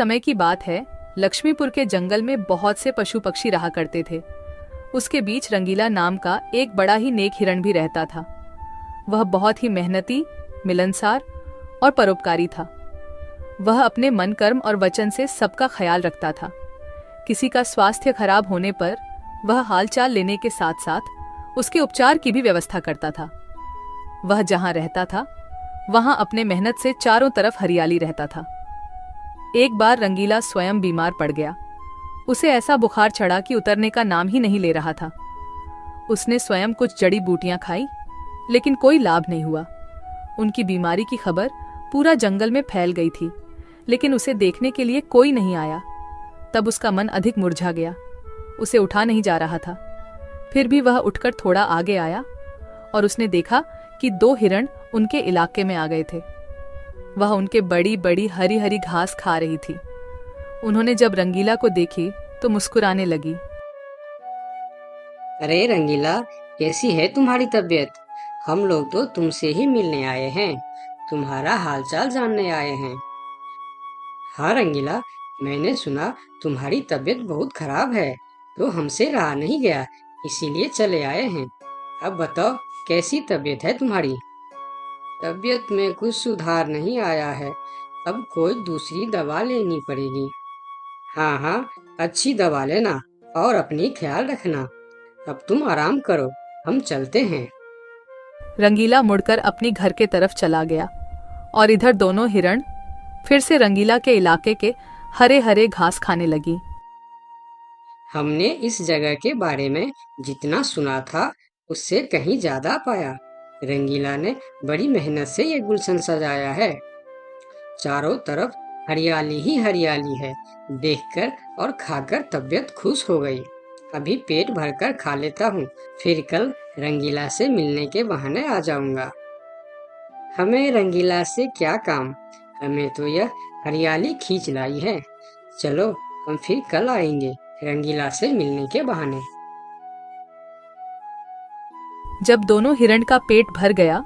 समय की बात है। लक्ष्मीपुर के जंगल में बहुत से पशु पक्षी रहा करते थे। उसके बीच रंगीला नाम का एक बड़ा ही नेक हिरण भी रहता था। वह बहुत ही मेहनती, मिलनसार और परोपकारी था। वह अपने मन, कर्म और वचन से सबका ख्याल रखता था। किसी का स्वास्थ्य खराब होने पर वह हालचाल लेने के साथ साथ उसके उपचार की भी व्यवस्था करता था। वह जहां रहता था वहां अपने मेहनत से चारों तरफ हरियाली रहता था। एक बार रंगीला स्वयं बीमार पड़ गया। उसे ऐसा बुखार चढ़ा कि उतरने का नाम ही नहीं ले रहा था। उसने स्वयं कुछ जड़ी बूटियां खाई, लेकिन कोई लाभ नहीं हुआ। उनकी बीमारी की खबर पूरा जंगल में फैल गई थी, लेकिन उसे देखने के लिए कोई नहीं आया। तब उसका मन अधिक मुरझा गया। उसे उठा नहीं जा रहा था। फिर भी वह उठकर थोड़ा आगे आया और उसने देखा कि 2 हिरण उनके इलाके में आ गए थे। वह उनके बड़ी बड़ी हरी हरी घास खा रही थी। उन्होंने जब रंगीला को देखी तो मुस्कुराने लगी। अरे रंगीला, कैसी है तुम्हारी तबीयत? हम लोग तो तुमसे ही मिलने आए हैं, तुम्हारा हालचाल जानने आए हैं। हाँ रंगीला, मैंने सुना तुम्हारी तबीयत बहुत खराब है, तो हमसे रहा नहीं गया, इसीलिए चले आए हैं। अब बताओ, कैसी तबीयत है तुम्हारी? तबीयत में कुछ सुधार नहीं आया है, अब कोई दूसरी दवा लेनी पड़ेगी। हाँ हाँ, अच्छी दवा लेना और अपनी ख्याल रखना। अब तुम आराम करो, हम चलते हैं। रंगीला मुड़कर अपनी घर के तरफ चला गया और इधर दोनों हिरण फिर से रंगीला के इलाके के हरे हरे घास खाने लगी। हमने इस जगह के बारे में जितना सुना था उससे कहीं ज्यादा पाया। रंगीला ने बड़ी मेहनत से ये गुलशन सजाया है। चारों तरफ हरियाली ही हरियाली है। देखकर और खाकर तबीयत खुश हो गई। अभी पेट भरकर खा लेता हूँ, फिर कल रंगीला से मिलने के बहाने आ जाऊंगा। हमें रंगीला से क्या काम, हमें तो यह हरियाली खींच लाई है। चलो, हम फिर कल आएंगे रंगीला से मिलने के बहाने। जब दोनों हिरण का पेट भर गया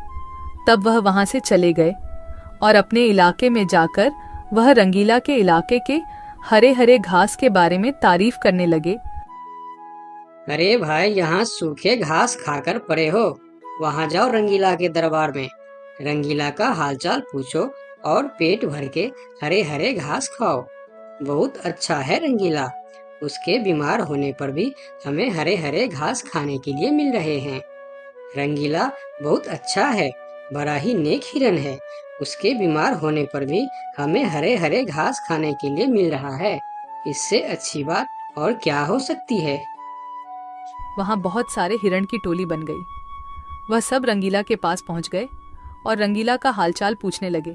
तब वह वहां से चले गए और अपने इलाके में जाकर वह रंगीला के इलाके के हरे हरे घास के बारे में तारीफ करने लगे। अरे भाई, यहाँ सूखे घास खाकर पड़े हो, वहाँ जाओ रंगीला के दरबार में, रंगीला का हालचाल पूछो और पेट भर के हरे हरे घास खाओ। बहुत अच्छा है रंगीला, उसके बीमार होने पर भी हमें हरे हरे घास खाने के लिए मिल रहे हैं। रंगीला बहुत अच्छा है, बड़ा ही नेक हिरन है, उसके बीमार होने पर भी हमें हरे हरे घास खाने के लिए मिल रहा है। इससे अच्छी बात और क्या हो सकती है। वहां बहुत सारे हिरण की टोली बन गई। वह सब रंगीला के पास पहुंच गए और रंगीला का हालचाल पूछने लगे।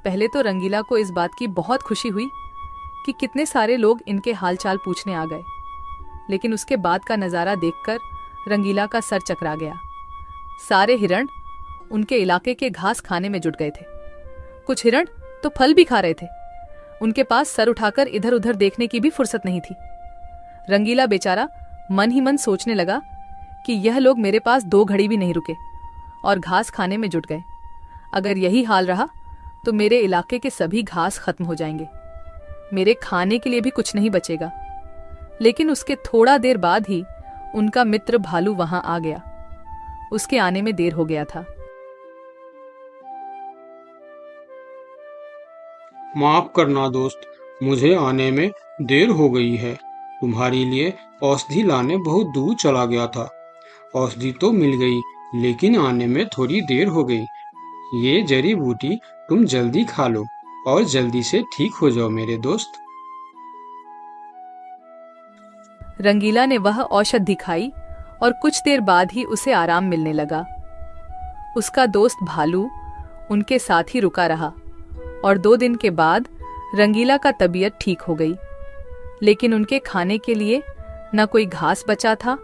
पहले तो रंगीला को इस बात की बहुत खुशी हुई कि कितने सारे लोग इनके हालचाल पूछने आ गए, लेकिन उसके बाद का नज़ारा देखकर रंगीला का सर चकरा गया। सारे हिरण उनके इलाके के घास खाने में जुट गए थे। कुछ हिरण तो फल भी खा रहे थे। उनके पास सर उठाकर इधर उधर देखने की भी फुर्सत नहीं थी। रंगीला बेचारा मन ही मन सोचने लगा कि यह लोग मेरे पास 2 घड़ी भी नहीं रुके और घास खाने में जुट गए। अगर यही हाल रहा तो मेरे इलाके के सभी घास खत्म हो जाएंगे, मेरे खाने के लिए भी कुछ नहीं बचेगा। लेकिन उसके थोड़ा देर बाद ही उनका मित्र भालू वहां आ गया। उसके आने में देर हो गया था। माफ करना दोस्त, मुझे आने में देर हो गई है। तुम्हारे लिए औषधि लाने बहुत दूर चला गया था। औषधि तो मिल गई, लेकिन आने में थोड़ी देर हो गई। ये जड़ी बूटी तुम जल्दी खा लो और जल्दी से ठीक हो जाओ मेरे दोस्त। रंगीला ने वह औषधि खाई और कुछ देर बाद ही उसे आराम मिलने लगा। उसका दोस्त भालू उनके साथ ही रुका रहा और 2 दिन के बाद रंगीला का तबीयत ठीक हो गई। लेकिन उनके खाने के लिए न कोई घास बचा था,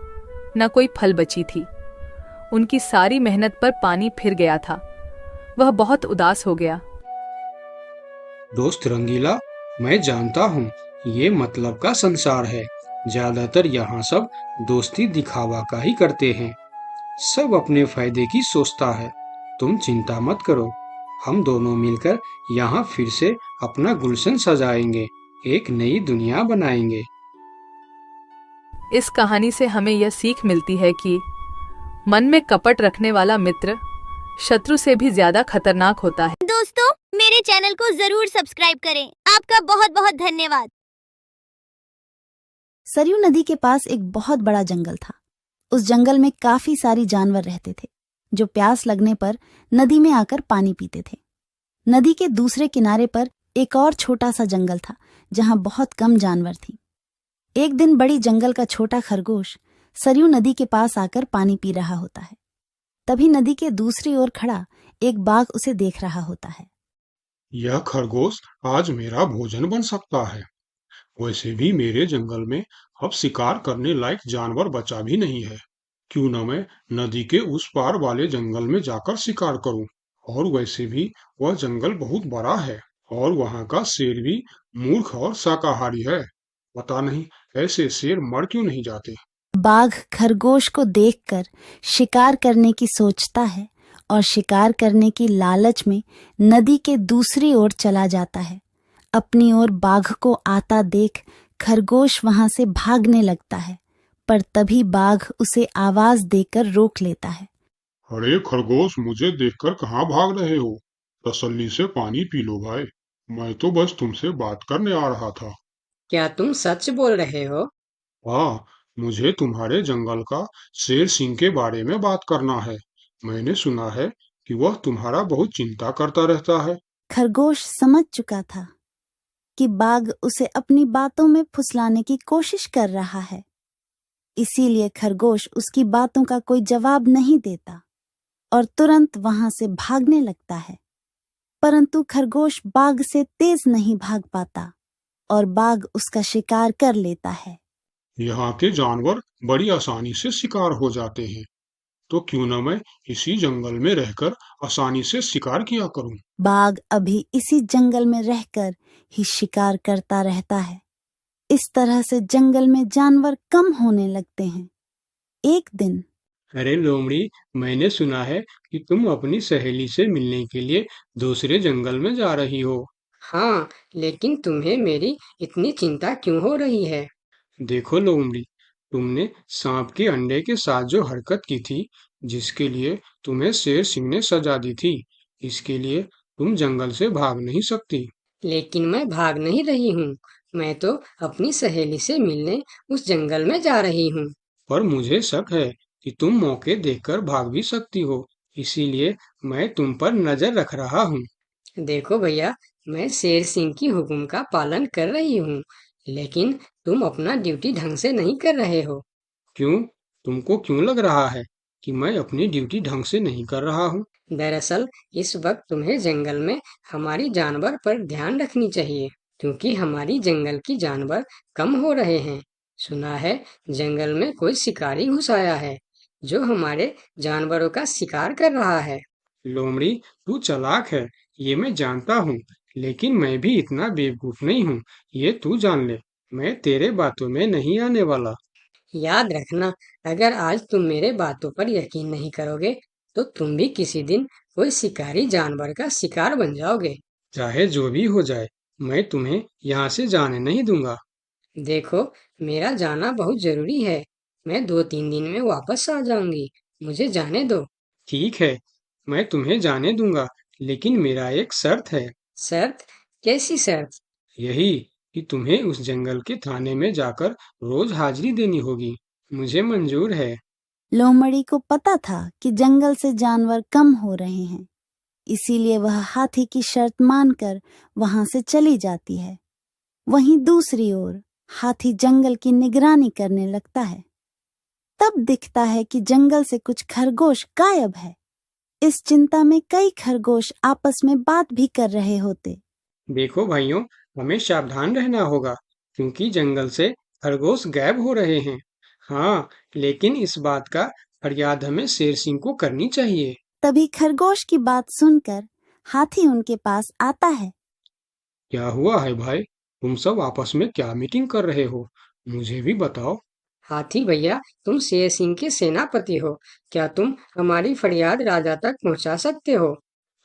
न कोई फल बची थी। उनकी सारी मेहनत पर पानी फिर गया था। वह बहुत उदास हो गया। दोस्त रंगीला, मैं जानता हूँ ये मतलब का संसार है। ज्यादातर यहाँ सब दोस्ती दिखावा का ही करते हैं। सब अपने फायदे की सोचता है। तुम चिंता मत करो, हम दोनों मिलकर यहाँ फिर से अपना गुलशन सजाएंगे एक नई दुनिया बनाएंगे। इस कहानी से हमें यह सीख मिलती है कि मन में कपट रखने वाला मित्र शत्रु से भी ज्यादा खतरनाक होता है। दोस्तों, मेरे चैनल को जरूर सब्सक्राइब करें। आपका बहुत बहुत धन्यवाद। सरयू नदी के पास एक बहुत बड़ा जंगल था। उस जंगल में काफी सारी जानवर रहते थे जो प्यास लगने पर नदी में आकर पानी पीते थे। नदी के दूसरे किनारे पर एक और छोटा सा जंगल था जहां बहुत कम जानवर थी। एक दिन बड़ी जंगल का छोटा खरगोश सरयू नदी के पास आकर पानी पी रहा होता है। तभी नदी के दूसरी ओर खड़ा एक बाघ उसे देख रहा होता है। यह खरगोश आज मेरा भोजन बन सकता है। वैसे भी मेरे जंगल में अब शिकार करने लायक जानवर बचा भी नहीं है। क्यों न मैं नदी के उस पार वाले जंगल में जाकर शिकार करूं। और वैसे भी वह जंगल बहुत बड़ा है और वहां का शेर भी मूर्ख और शाकाहारी है। पता नहीं ऐसे शेर मर क्यों नहीं जाते। बाघ खरगोश को देखकर शिकार करने की सोचता है और शिकार करने की लालच में नदी के दूसरी ओर चला जाता है। अपनी ओर बाघ को आता देख खरगोश वहां से भागने लगता है, पर तभी बाघ उसे आवाज देकर रोक लेता है। अरे खरगोश, मुझे देखकर कहाँ भाग रहे हो? तसल्ली से पानी पी लो भाई। मैं तो बस तुमसे बात करने आ रहा था। क्या तुम सच बोल रहे हो? हाँ, मुझे तुम्हारे जंगल का शेर सिंह के बारे में बात करना है। मैंने सुना है कि वह तुम्हारा बहुत चिंता करता रहता है। खरगोश समझ चुका था कि बाघ उसे अपनी बातों में फुसलाने की कोशिश कर रहा है। इसीलिए खरगोश उसकी बातों का कोई जवाब नहीं देता और तुरंत वहां से भागने लगता है। परंतु खरगोश बाघ से तेज नहीं भाग पाता और बाघ उसका शिकार कर लेता है। यहाँ के जानवर बड़ी आसानी से शिकार हो जाते हैं, तो क्यों न मैं इसी जंगल में रहकर आसानी से शिकार किया करूं। बाघ अभी इसी जंगल में रहकर ही शिकार करता रहता है। इस तरह से जंगल में जानवर कम होने लगते हैं। एक दिन अरे लोमड़ी, मैंने सुना है कि तुम अपनी सहेली से मिलने के लिए दूसरे जंगल में जा रही हो। हाँ, लेकिन तुम्हें मेरी इतनी चिंता क्यों हो रही है? देखो लोमड़ी, तुमने सांप के अंडे के साथ जो हरकत की थी, जिसके लिए तुम्हें शेर सिंह ने सजा दी थी, इसके लिए तुम जंगल से भाग नहीं सकती। लेकिन मैं भाग नहीं रही हूँ। मैं तो अपनी सहेली से मिलने उस जंगल में जा रही हूँ। पर मुझे शक है कि तुम मौके देखकर भाग भी सकती हो, इसीलिए मैं तुम पर नजर रख रहा हूँ। देखो भैया, मैं शेर सिंह की हुक्म का पालन कर रही हूँ, लेकिन तुम अपना ड्यूटी ढंग से नहीं कर रहे हो। क्यों? तुमको क्यों लग रहा है कि मैं अपनी ड्यूटी ढंग से नहीं कर रहा हूँ? दरअसल इस वक्त तुम्हें जंगल में हमारी जानवर पर ध्यान रखनी चाहिए, क्योंकि हमारी जंगल की जानवर कम हो रहे हैं। सुना है जंगल में कोई शिकारी घुस आया है जो हमारे जानवरों का शिकार कर रहा है। लोमड़ी, तू चालाक है, ये मैं जानता हूँ, लेकिन मैं भी इतना बेवकूफ नहीं हूँ, ये तू जान ले। मैं तेरे बातों में नहीं आने वाला। याद रखना, अगर आज तुम मेरे बातों पर यकीन नहीं करोगे तो तुम भी किसी दिन कोई शिकारी जानवर का शिकार बन जाओगे। चाहे जो भी हो जाए, मैं तुम्हें यहाँ से जाने नहीं दूंगा। देखो, मेरा जाना बहुत जरूरी है। मैं 2-3 दिन में वापस आ जाऊंगी। मुझे जाने दो। ठीक है, मैं तुम्हें जाने दूंगा, लेकिन मेरा एक शर्त है। शर्त? कैसी शर्त? यही कि तुम्हें उस जंगल के थाने में जाकर रोज हाजिरी देनी होगी। मुझे मंजूर है। लोमड़ी को पता था कि जंगल से जानवर कम हो रहे हैं, इसीलिए वह हाथी की शर्त मानकर वहां से चली जाती है। वहीं दूसरी ओर हाथी जंगल की निगरानी करने लगता है। तब दिखता है कि जंगल से कुछ खरगोश गायब है। इस चिंता में कई खरगोश आपस में बात भी कर रहे होते। देखो भाइयों, हमें सावधान रहना होगा, क्योंकि जंगल से खरगोश गायब हो रहे हैं। हाँ, लेकिन इस बात का फरियाद हमें शेर सिंह को करनी चाहिए। तभी खरगोश की बात सुनकर हाथी उनके पास आता है। क्या हुआ है भाई? तुम सब आपस में क्या मीटिंग कर रहे हो? मुझे भी बताओ। हाथी भैया, तुम शेर सिंह के सेनापति हो। क्या तुम हमारी फरियाद राजा तक पहुंचा सकते हो?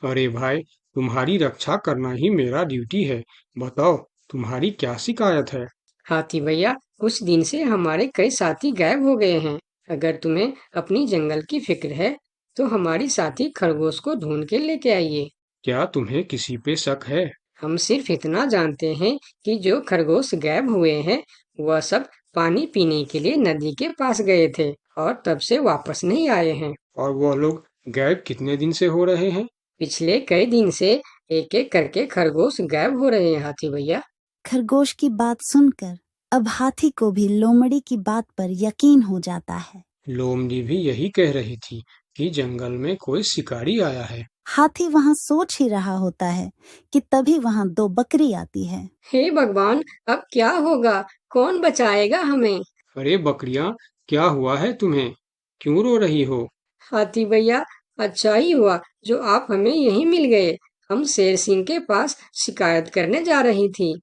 अरे भाई, तुम्हारी रक्षा करना ही मेरा ड्यूटी है। बताओ, तुम्हारी क्या शिकायत है? हाथी भैया, कुछ दिन से हमारे कई साथी गायब हो गए हैं। अगर तुम्हें अपनी जंगल की फिक्र है तो हमारी साथी खरगोश को ढूंढ के लेके आइए। क्या तुम्हें किसी पे शक है? हम सिर्फ इतना जानते हैं कि जो खरगोश गायब हुए हैं वह सब पानी पीने के लिए नदी के पास गए थे और तब से वापस नहीं आए हैं। और वह लोग गायब कितने दिन से हो रहे हैं? पिछले कई दिन से एक एक करके खरगोश गायब हो रहे हैं हाथी भैया। खरगोश की बात सुनकर अब हाथी को भी लोमड़ी की बात पर यकीन हो जाता है। लोमड़ी भी यही कह रही थी कि जंगल में कोई शिकारी आया है। हाथी वहाँ सोच ही रहा होता है कि तभी वहाँ 2 बकरी आती है। हे भगवान, अब क्या होगा? कौन बचाएगा हमें? अरे बकरियां, क्या हुआ है तुम्हें? क्यों रो रही हो? हाथी भैया, अच्छा ही हुआ जो आप हमें यहीं मिल गए। हम शेर सिंह के पास शिकायत करने जा रही थी।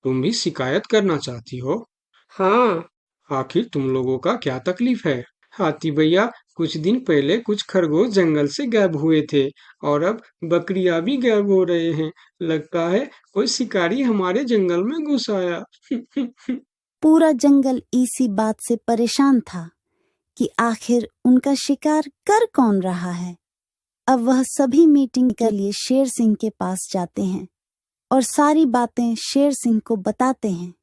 तुम भी शिकायत करना चाहती हो? हाँ। आखिर तुम लोगों का क्या तकलीफ है? हाथी भैया, कुछ दिन पहले कुछ खरगोश जंगल से गायब हुए थे और अब बकरियां भी गायब हो रहे हैं। लगता है कोई शिकारी हमारे जंगल में घुस आया। पूरा जंगल इसी बात से परेशान था कि आखिर उनका शिकार कर कौन रहा है। अब वह सभी मीटिंग के लिए शेर सिंह के पास जाते हैं और सारी बातें शेर सिंह को बताते हैं,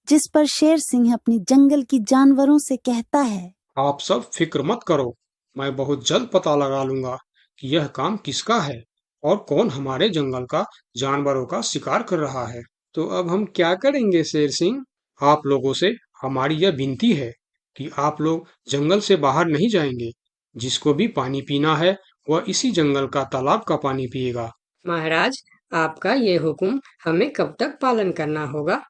जिस पर शेर सिंह अपनी जंगल की जानवरों से कहता है, आप सब फिक्र मत करो, मैं बहुत जल्द पता लगा लूंगा कि यह काम किसका है और कौन हमारे जंगल का जानवरों का शिकार कर रहा है। तो अब हम क्या करेंगे शेर सिंह? आप लोगों से हमारी यह विनती है कि आप लोग जंगल से बाहर नहीं जाएंगे। जिसको भी पानी पीना है वह इसी जंगल का तालाब का पानी पिएगा। महाराज, आपका ये हुक्म हमें कब तक पालन करना होगा?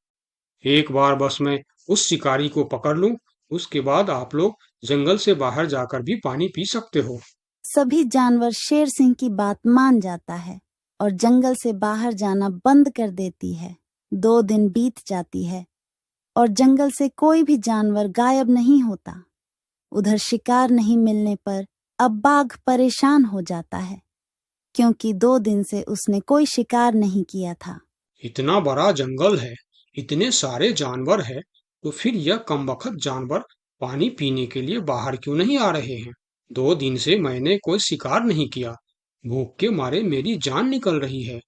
एक बार बस मैं उस शिकारी को पकड़ लूं, उसके बाद आप लोग जंगल से बाहर जाकर भी पानी पी सकते हो। सभी जानवर शेर सिंह की बात मान जाता है और जंगल से बाहर जाना बंद कर देती है। 2 दिन बीत जाती है और जंगल से कोई भी जानवर गायब नहीं होता। उधर शिकार नहीं मिलने पर अब बाघ परेशान हो जाता है, क्योंकि 2 दिन से उसने कोई शिकार नहीं किया था। इतना बड़ा जंगल है, इतने सारे जानवर है, तो फिर यह कमबख्त जानवर पानी पीने के लिए बाहर क्यों नहीं आ रहे हैं? 2 दिन से मैंने कोई शिकार नहीं किया, भूख के मारे मेरी जान निकल रही है।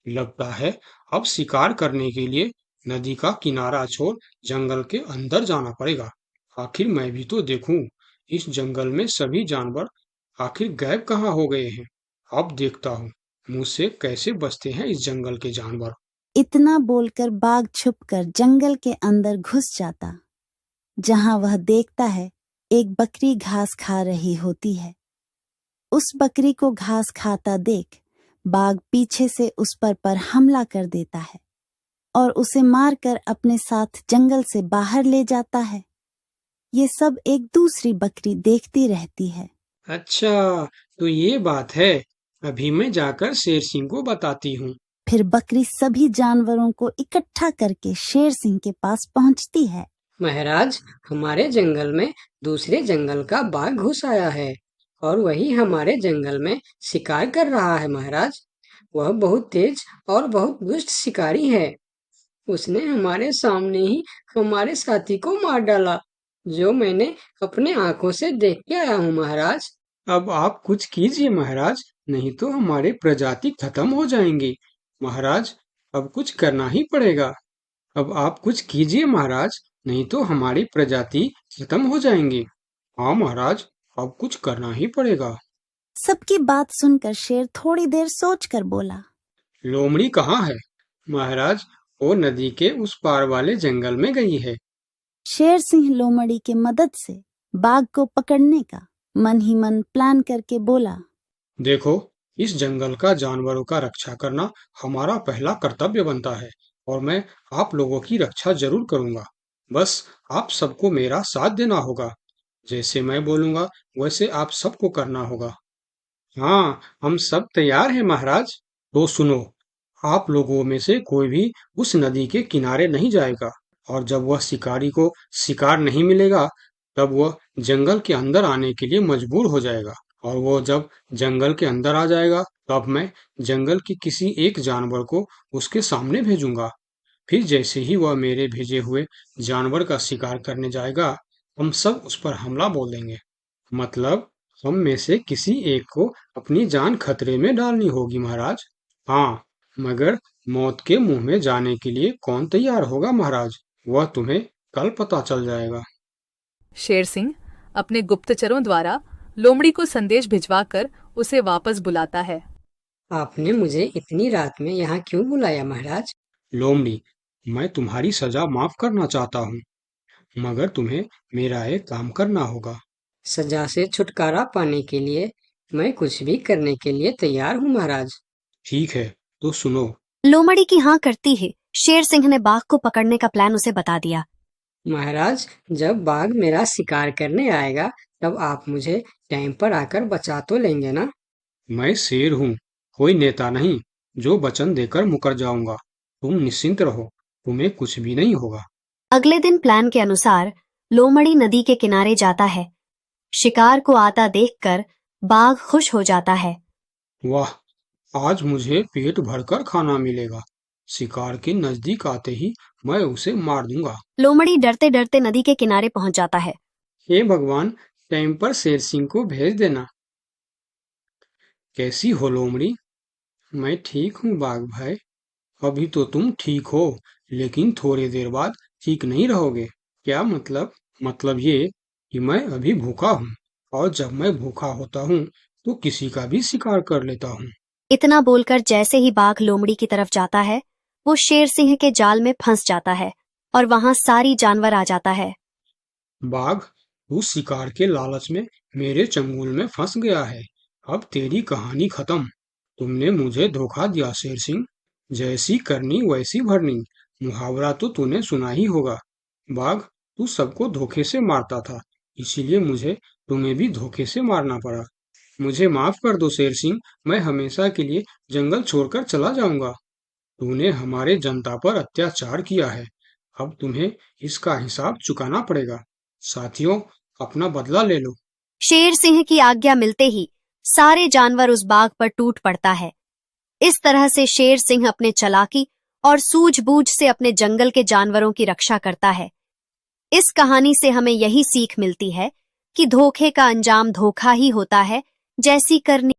लगता है अब शिकार करने के लिए नदी का किनारा छोड़ जंगल के अंदर जाना पड़ेगा। आखिर मैं भी तो देखूं, इस जंगल में सभी जानवर आखिर गायब कहाँ हो गए हैं। अब देखता हूँ मुझसे कैसे बचते हैं इस जंगल के जानवर। इतना बोलकर बाघ छुपकर जंगल के अंदर घुस जाता, जहां वह देखता है एक बकरी घास खा रही होती है। उस बकरी को घास खाता देख बाघ पीछे से उस पर हमला कर देता है और उसे मारकर अपने साथ जंगल से बाहर ले जाता है। ये सब एक दूसरी बकरी देखती रहती है। अच्छा, तो ये बात है। अभी मैं जाकर शेर सिंह को बताती हूँ। फिर बकरी सभी जानवरों को इकट्ठा करके शेर सिंह के पास पहुंचती है। महाराज, हमारे जंगल में दूसरे जंगल का बाघ घुस आया है और वही हमारे जंगल में शिकार कर रहा है। महाराज, वह बहुत तेज और बहुत दुष्ट शिकारी है। उसने हमारे सामने ही हमारे साथी को मार डाला, जो मैंने अपने आंखों से देख के आया हूँ। महाराज, अब आप कुछ कीजिए महाराज, नहीं तो हमारे प्रजाति खत्म हो जाएंगे। महाराज, अब कुछ करना ही पड़ेगा। अब आप कुछ कीजिए महाराज, नहीं तो हमारी प्रजाति खत्म हो जाएंगे। हाँ महाराज, अब कुछ करना ही पड़ेगा। सबकी बात सुनकर शेर थोड़ी देर सोचकर बोला, लोमड़ी कहाँ है? महाराज, वो नदी के उस पार वाले जंगल में गई है। शेर सिंह लोमड़ी के मदद से बाघ को पकड़ने का मन ही मन प्लान करके बोला, देखो, इस जंगल का जानवरों का रक्षा करना हमारा पहला कर्तव्य बनता है और मैं आप लोगों की रक्षा जरूर करूंगा। बस आप सबको मेरा साथ देना होगा। जैसे मैं बोलूंगा वैसे आप सबको करना होगा। हाँ, हम सब तैयार हैं महाराज। तो सुनो, आप लोगों में से कोई भी उस नदी के किनारे नहीं जाएगा और जब वह शिकारी को शिकार नहीं मिलेगा तब वह जंगल के अंदर आने के लिए मजबूर हो जाएगा और वो जब जंगल के अंदर आ जाएगा तब मैं जंगल के किसी एक जानवर को उसके सामने भेजूंगा। फिर जैसे ही वह मेरे भेजे हुए जानवर का शिकार करने जाएगा, हम सब उस पर हमला बोल देंगे। मतलब हम में से किसी एक को अपनी जान खतरे में डालनी होगी महाराज। हाँ, मगर मौत के मुंह में जाने के लिए कौन तैयार होगा महाराज? वह तुम्हें कल पता चल जाएगा। शेर सिंह अपने गुप्तचरों द्वारा लोमड़ी को संदेश भिजवाकर उसे वापस बुलाता है। आपने मुझे इतनी रात में यहाँ क्यों बुलाया महाराज? लोमड़ी, मैं तुम्हारी सजा माफ करना चाहता हूँ, मगर तुम्हें मेरा एक काम करना होगा। सजा से छुटकारा पाने के लिए मैं कुछ भी करने के लिए तैयार हूँ महाराज। ठीक है, तो सुनो। लोमड़ी की हाँ करती ही शेर सिंह ने बाघ को पकड़ने का प्लान उसे बता दिया। महाराज, जब बाघ मेरा शिकार करने आएगा तब आप मुझे टाइम पर आकर बचा तो लेंगे ना? मैं शेर हूँ, कोई नेता नहीं जो वचन देकर मुकर जाऊंगा। तुम निश्चिंत रहो, तुम्हें कुछ भी नहीं होगा। अगले दिन प्लान के अनुसार लोमड़ी नदी के किनारे जाता है। शिकार को आता देखकर बाघ खुश हो जाता है। वाह, आज मुझे पेट भरकर खाना मिलेगा। शिकार के नजदीक आते ही मैं उसे मार दूंगा। लोमड़ी डरते डरते नदी के किनारे पहुंच जाता है। हे भगवान, टाइम पर शेर सिंह को भेज देना। कैसी हो लोमड़ी? मैं ठीक हूँ बाघ भाई। अभी तो तुम ठीक हो, लेकिन थोड़ी देर बाद ठीक नहीं रहोगे। क्या मतलब? मतलब ये कि मैं अभी भूखा हूँ, और जब मैं भूखा होता हूँ तो किसी का भी शिकार कर लेता हूँ। इतना बोलकर जैसे ही बाघ लोमड़ी की तरफ जाता है, वो शेर सिंह के जाल में फंस जाता है और वहां सारी जानवर आ जाता है। बाघ, तू शिकार के लालच में मेरे चंगुल में फंस गया है। अब तेरी कहानी खत्म। तुमने मुझे धोखा दिया शेर सिंह। जैसी करनी वैसी भरनी, मुहावरा तो तूने सुना ही होगा। बाघ, तू सबको धोखे से मारता था, इसीलिए मुझे तुम्हें भी धोखे से मारना पड़ा। मुझे माफ कर दो शेर सिंह, मैं हमेशा के लिए जंगल छोड़कर चला जाऊंगा। तूने हमारे जनता पर अत्याचार किया है, अब तुम्हें इसका हिसाब चुकाना पड़ेगा। साथियों, अपना बदला ले लो। शेर सिंह की आज्ञा मिलते ही सारे जानवर उस बाघ पर टूट पड़ता है। इस तरह से शेर सिंह अपने चालाकी और सूझबूझ से अपने जंगल के जानवरों की रक्षा करता है। इस कहानी से हमें यही सीख मिलती है कि धोखे का अंजाम धोखा ही होता है, जैसी करनी